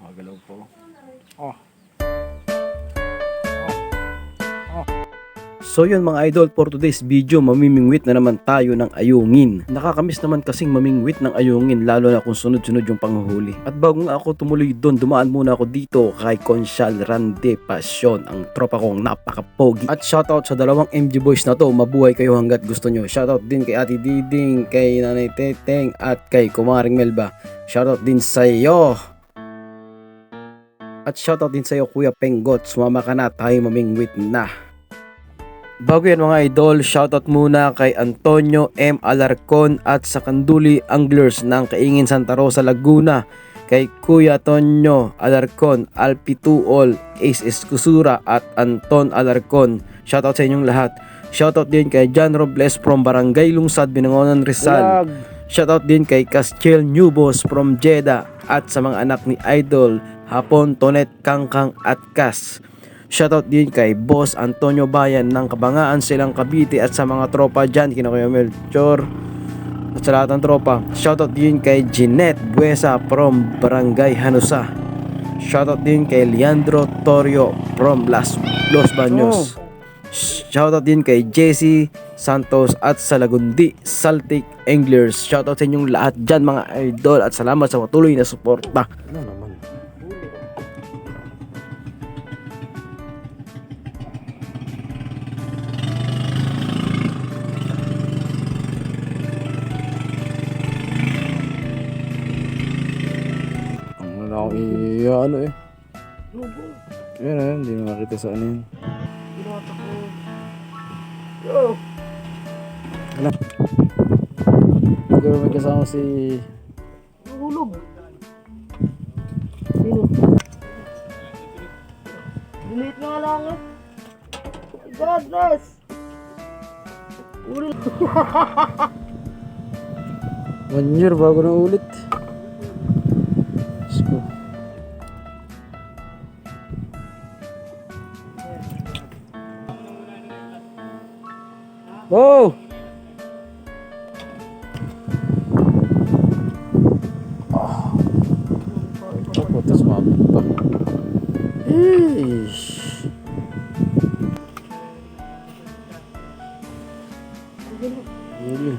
Magalaw po. Oh. So yun mga idol, for today's video mamimingwit na naman tayo ng ayungin. Nakakamiss naman kasing mamingwit ng ayungin, lalo na kung sunod-sunod yung panghuhuli. At bago nga ako tumuloy doon, dumaan muna ako dito kay Conchal Rande Pasyon, ang tropa kong napaka-pogi. At shoutout sa dalawang MG boys na to, mabuhay kayo hanggat gusto nyo. Shoutout din kay Ate Diding, kay Nanay Teteng at kay Kumaring Melba. Shoutout din sa iyo. At shoutout din sa iyo Kuya Penggot, sumama ka na, tayo mamingwit na. Bago yan mga idol, shoutout muna kay Antonio M. Alarcon at sa Kanduli Anglers ng Kaingin Santa Rosa, Laguna, kay Kuya Tonyo Alarcon, Alpi Tuol, Ace Escusura at Anton Alarcon. Shoutout sa inyong lahat. Shoutout din kay John Robles from Barangay Lungsad, Binangonan, Rizal. Shoutout din kay Castiel Newbos from Jeddah at sa mga anak ni Idol, Hapon, Tonet, Kangkang at Kas. Shoutout din kay Boss Antonio Bayan ng Kabangaan, Silang Cavite at sa mga tropa dyan, kina Kuya Melchor at sa lahat ng tropa. Shoutout din kay Jeanette Buesa from Barangay Hanusa. Shoutout din kay Leandro Torio from Los Baños. Shoutout din kay JC Santos at sa Lagundi Saltic Anglers. Shoutout sa inyong lahat dyan mga idol at salamat sa patuloy na suporta. Ano naman? Ano eh. Yan na, hindi mo makita sa ano yun. Yo! Ano? Siguro may kasama si... Hulog. Sino? Delete nga lang eh. Godless! Ulit. 1 year bago na ulit. Let's go. Oh! Ako, tas mabot pa. Eesh! Really?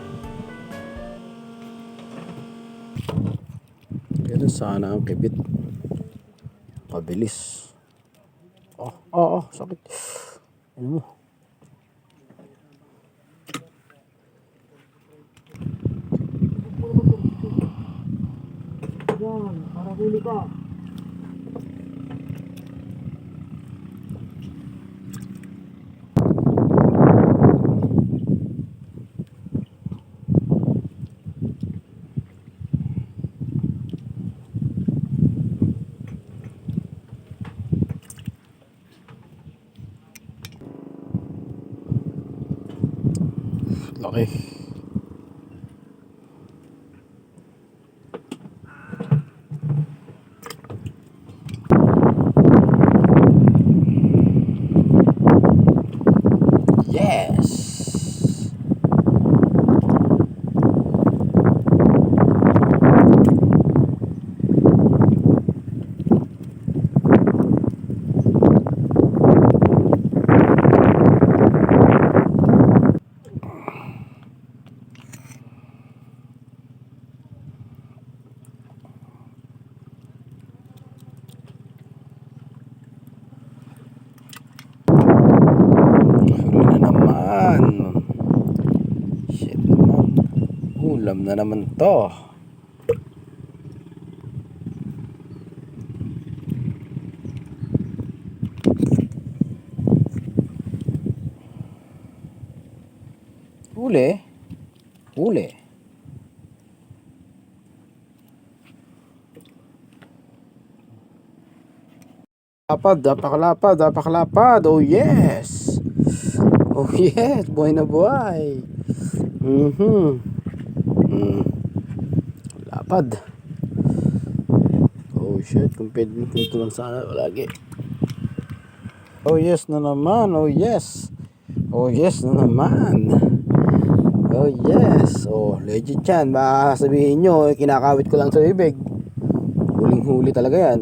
Ganun sana ang kibit. Mabilis. Sakit. Ano mo? Yan, para huli ka. Laki. Shit naman. Ulam na naman to. Huli. Napakalapad. Oh yes. Buhay na buhay. Lapad. Oh shit, kung pwede dito lang sana lagi. Oh yes na naman. Oh yes. Oh, legit yan. Baka sabihin nyo, kinakawit ko lang sa bibig. Huling huli talaga yan.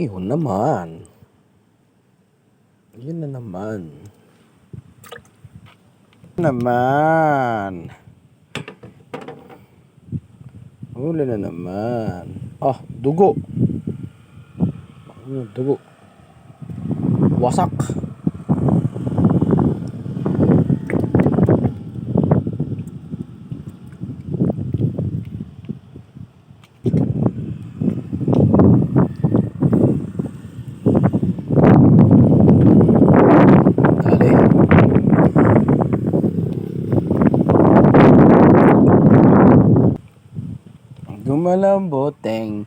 Yun naman. Yun na naman. Huli na naman. Ah, dugo. Dugo. Wasak. Dali. Gumalamboteng.